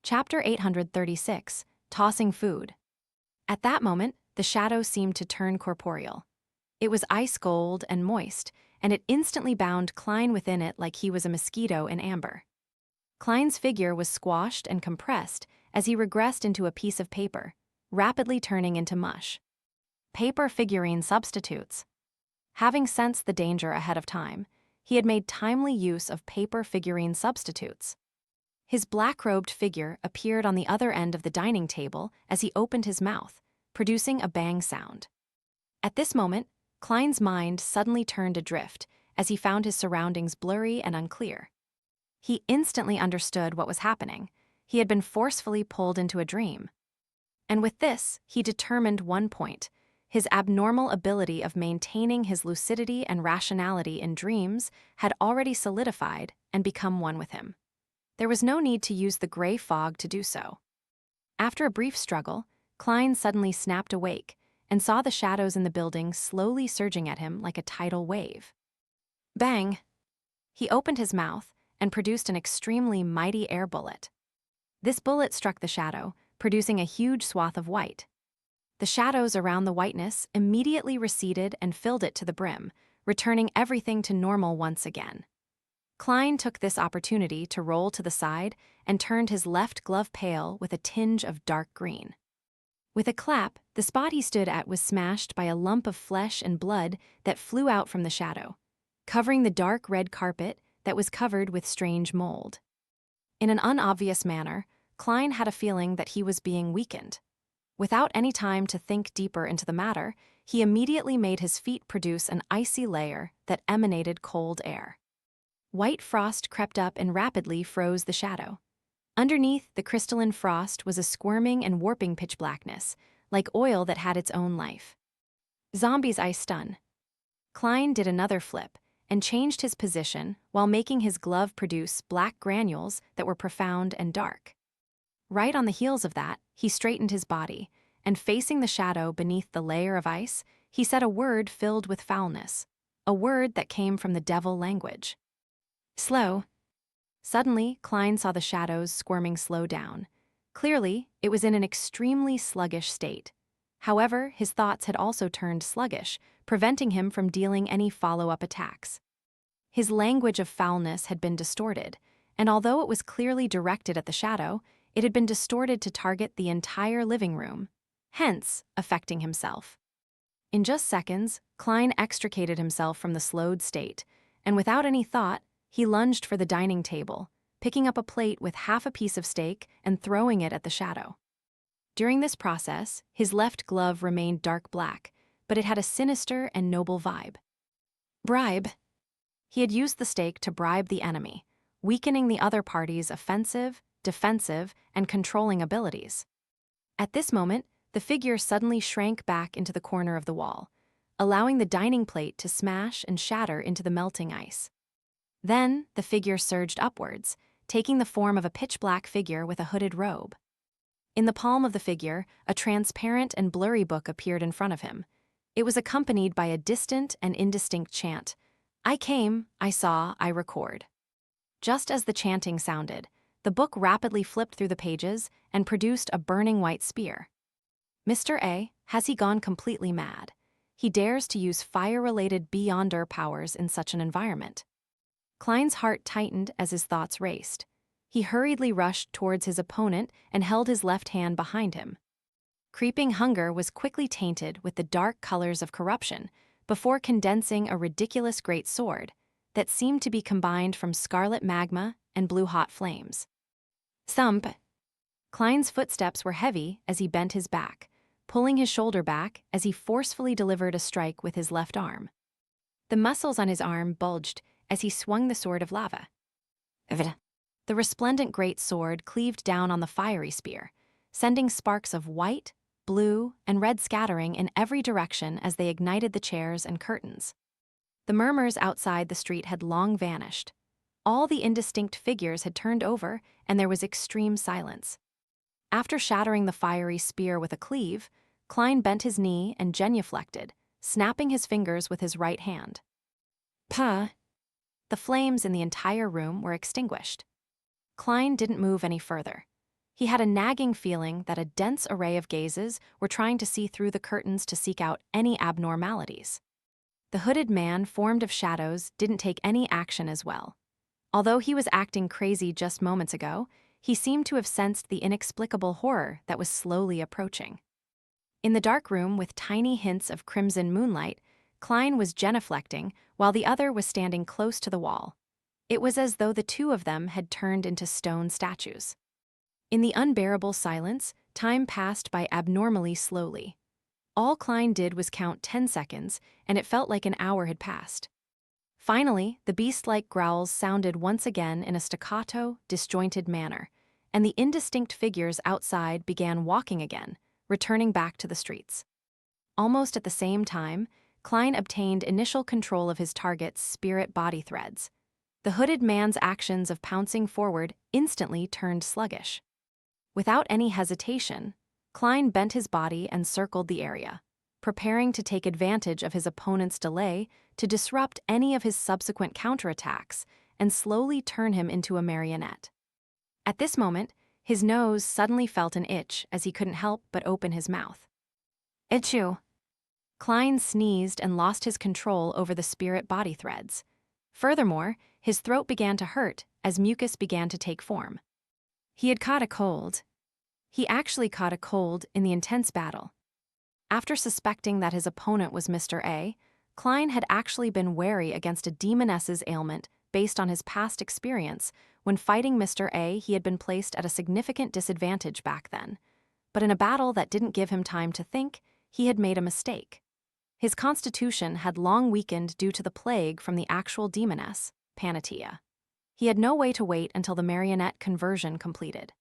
Chapter 836, Tossing Food. At that moment, the shadow seemed to turn corporeal. It was ice gold and moist, and it instantly bound Klein within it like he was a mosquito in amber. Klein's figure was squashed and compressed as he regressed into a piece of paper, rapidly turning into mush. Paper figurine substitutes. Having sensed the danger ahead of time, he had made timely use of paper figurine substitutes. His black-robed figure appeared on the other end of the dining table as he opened his mouth, producing a bang sound. At this moment, Klein's mind suddenly turned adrift as he found his surroundings blurry and unclear. He instantly understood what was happening. He had been forcefully pulled into a dream. And with this, he determined one point: his abnormal ability of maintaining his lucidity and rationality in dreams had already solidified and become one with him. There was no need to use the gray fog to do so. After a brief struggle, Klein suddenly snapped awake and saw the shadows in the building slowly surging at him like a tidal wave. Bang! He opened his mouth and produced an extremely mighty air bullet. This bullet struck the shadow, producing a huge swath of white. The shadows around the whiteness immediately receded and filled it to the brim, returning everything to normal once again. Klein took this opportunity to roll to the side and turned his left glove pale with a tinge of dark green. With a clap, the spot he stood at was smashed by a lump of flesh and blood that flew out from the shadow, covering the dark red carpet that was covered with strange mold. In an unobvious manner, Klein had a feeling that he was being weakened. Without any time to think deeper into the matter, he immediately made his feet produce an icy layer that emanated cold air. White frost crept up and rapidly froze the shadow. Underneath the crystalline frost was a squirming and warping pitch blackness, like oil that had its own life. Zombie's ice stun. Klein did another flip and changed his position while making his glove produce black granules that were profound and dark. Right on the heels of that, he straightened his body, and facing the shadow beneath the layer of ice, he said a word filled with foulness, a word that came from the devil language. Slow. Suddenly, Klein saw the shadows squirming slow down. Clearly, it was in an extremely sluggish state. However, his thoughts had also turned sluggish, preventing him from dealing any follow-up attacks. His language of foulness had been distorted, and although it was clearly directed at the shadow, it had been distorted to target the entire living room, hence affecting himself. In just seconds, Klein extricated himself from the slowed state, and without any thought, he lunged for the dining table, picking up a plate with half a piece of steak and throwing it at the shadow. During this process, his left glove remained dark black, but it had a sinister and noble vibe. Bribe. He had used the steak to bribe the enemy, weakening the other party's offensive, defensive, and controlling abilities. At this moment, the figure suddenly shrank back into the corner of the wall, allowing the dining plate to smash and shatter into the melting ice. Then, the figure surged upwards, taking the form of a pitch-black figure with a hooded robe. In the palm of the figure, a transparent and blurry book appeared in front of him. It was accompanied by a distant and indistinct chant: "I came, I saw, I record." Just as the chanting sounded, the book rapidly flipped through the pages and produced a burning white spear. Mr. A, has he gone completely mad? He dares to use fire-related Beyonder powers in such an environment. Klein's heart tightened as his thoughts raced. He hurriedly rushed towards his opponent and held his left hand behind him. Creeping hunger was quickly tainted with the dark colors of corruption before condensing a ridiculous great sword that seemed to be combined from scarlet magma and blue-hot flames. Thump! Klein's footsteps were heavy as he bent his back, pulling his shoulder back as he forcefully delivered a strike with his left arm. The muscles on his arm bulged as he swung the sword of lava. The resplendent great sword cleaved down on the fiery spear, sending sparks of white, blue, and red scattering in every direction as they ignited the chairs and curtains. The murmurs outside the street had long vanished. All the indistinct figures had turned over, and there was extreme silence. After shattering the fiery spear with a cleave, Klein bent his knee and genuflected, snapping his fingers with his right hand. Puh! The flames in the entire room were extinguished. Klein didn't move any further. He had a nagging feeling that a dense array of gazes were trying to see through the curtains to seek out any abnormalities. The hooded man, formed of shadows, didn't take any action as well. Although he was acting crazy just moments ago, he seemed to have sensed the inexplicable horror that was slowly approaching. In the dark room with tiny hints of crimson moonlight, Klein was genuflecting while the other was standing close to the wall. It was as though the two of them had turned into stone statues. In the unbearable silence, time passed by abnormally slowly. All Klein did was count 10 seconds, and it felt like an hour had passed. Finally, the beast-like growls sounded once again in a staccato, disjointed manner, and the indistinct figures outside began walking again, returning back to the streets. Almost at the same time, Klein obtained initial control of his target's spirit body threads. The hooded man's actions of pouncing forward instantly turned sluggish. Without any hesitation, Klein bent his body and circled the area, preparing to take advantage of his opponent's delay to disrupt any of his subsequent counterattacks and slowly turn him into a marionette. At this moment, his nose suddenly felt an itch as he couldn't help but open his mouth. Itchu! Klein sneezed and lost his control over the spirit body threads. Furthermore, his throat began to hurt as mucus began to take form. He had caught a cold. He actually caught a cold in the intense battle. After suspecting that his opponent was Mr. A, Klein had actually been wary against a demoness's ailment based on his past experience. When fighting Mr. A, he had been placed at a significant disadvantage back then. But in a battle that didn't give him time to think, he had made a mistake. His constitution had long weakened due to the plague from the actual demoness, Panatia. He had no way to wait until the marionette conversion completed.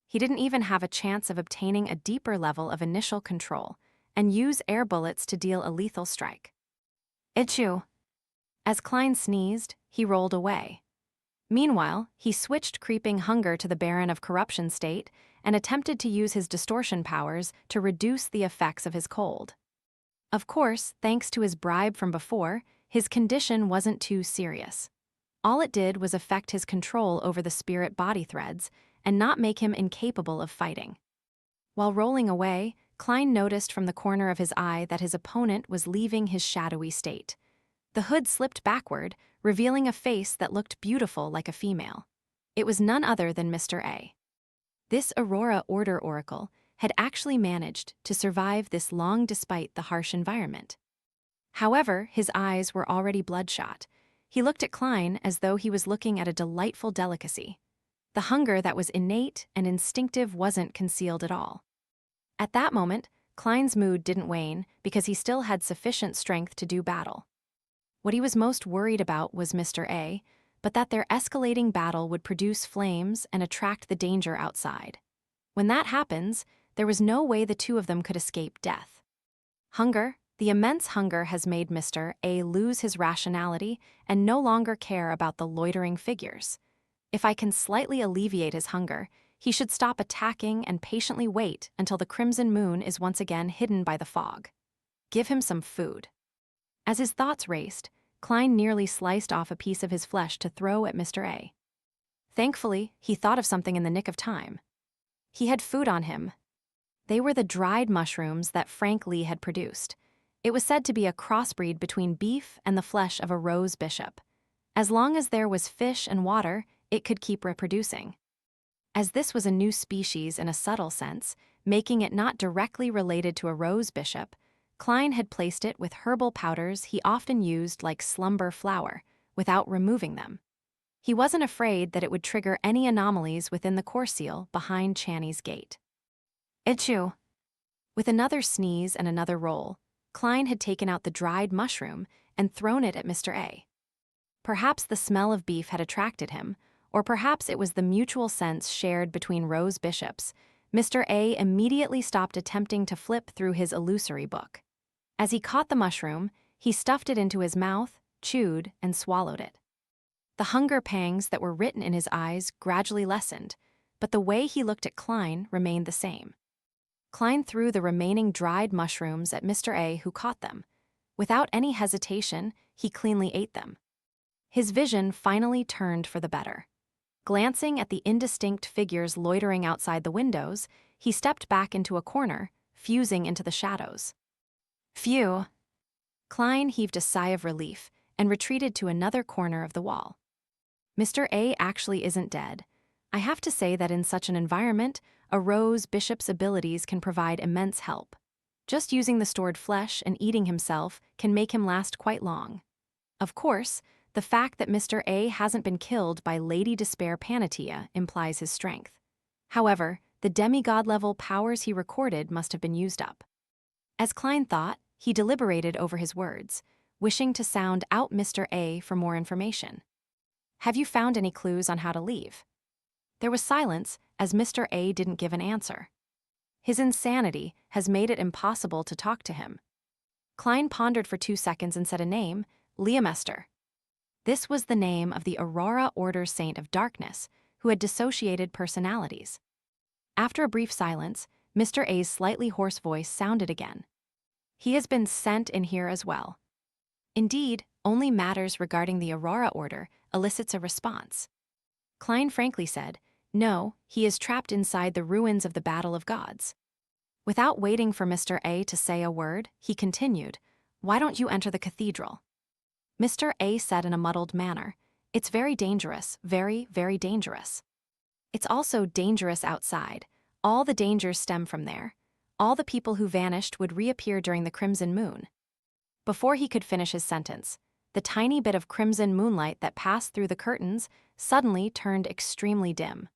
He didn't even have a chance of obtaining a deeper level of initial control and use air bullets to deal a lethal strike. Itchu! As Klein sneezed, he rolled away. Meanwhile, he switched creeping hunger to the Baron of Corruption state and attempted to use his distortion powers to reduce the effects of his cold. Of course, thanks to his bribe from before, his condition wasn't too serious. All it did was affect his control over the spirit body threads and not make him incapable of fighting. While rolling away, Klein noticed from the corner of his eye that his opponent was leaving his shadowy state. The hood slipped backward, revealing a face that looked beautiful like a female. It was none other than Mr. A. This Aurora Order Oracle had actually managed to survive this long despite the harsh environment. However, his eyes were already bloodshot. He looked at Klein as though he was looking at a delightful delicacy. The hunger that was innate and instinctive wasn't concealed at all. At that moment, Klein's mood didn't wane because he still had sufficient strength to do battle. What he was most worried about was Mr. A, but that their escalating battle would produce flames and attract the danger outside. When that happens, there was no way the two of them could escape death. Hunger, the immense hunger has made Mr. A lose his rationality and no longer care about the loitering figures. If I can slightly alleviate his hunger, he should stop attacking and patiently wait until the crimson moon is once again hidden by the fog. Give him some food. As his thoughts raced, Klein nearly sliced off a piece of his flesh to throw at Mr. A. Thankfully, he thought of something in the nick of time. He had food on him. They were the dried mushrooms that Frank Lee had produced. It was said to be a crossbreed between beef and the flesh of a rose bishop. As long as there was fish and water, it could keep reproducing. As this was a new species in a subtle sense, making it not directly related to a rose bishop, Klein had placed it with herbal powders he often used like slumber flower, without removing them. He wasn't afraid that it would trigger any anomalies within the core seal behind Channy's gate. Itchu! With another sneeze and another roll, Klein had taken out the dried mushroom and thrown it at Mr. A. Perhaps the smell of beef had attracted him, or perhaps it was the mutual sense shared between rose bishops. Mr. A immediately stopped attempting to flip through his illusory book. As he caught the mushroom, he stuffed it into his mouth, chewed, and swallowed it. The hunger pangs that were written in his eyes gradually lessened, but the way he looked at Klein remained the same. Klein threw the remaining dried mushrooms at Mr. A, who caught them. Without any hesitation, he cleanly ate them. His vision finally turned for the better. Glancing at the indistinct figures loitering outside the windows, he stepped back into a corner, fusing into the shadows. Phew! Klein heaved a sigh of relief and retreated to another corner of the wall. Mr. A actually isn't dead. I have to say that in such an environment, a Rose Bishop's abilities can provide immense help. Just using the stored flesh and eating himself can make him last quite long. Of course, the fact that Mr. A hasn't been killed by Lady Despair Panatia implies his strength. However, the demigod-level powers he recorded must have been used up. As Klein thought, he deliberated over his words, wishing to sound out Mr. A for more information. Have you found any clues on how to leave? There was silence as Mr. A didn't give an answer. His insanity has made it impossible to talk to him. Klein pondered for 2 seconds and said a name, Leomester. This was the name of the Aurora Order Saint of Darkness, who had dissociated personalities. After a brief silence, Mr. A's slightly hoarse voice sounded again. He has been sent in here as well. Indeed, only matters regarding the Aurora Order elicits a response. Klein frankly said, no, he is trapped inside the ruins of the Battle of Gods. Without waiting for Mr. A to say a word, he continued, why don't you enter the cathedral? Mr. A said in a muddled manner, it's very dangerous, very, very dangerous. It's also dangerous outside. All the dangers stem from there. All the people who vanished would reappear during the crimson moon. Before he could finish his sentence, the tiny bit of crimson moonlight that passed through the curtains suddenly turned extremely dim.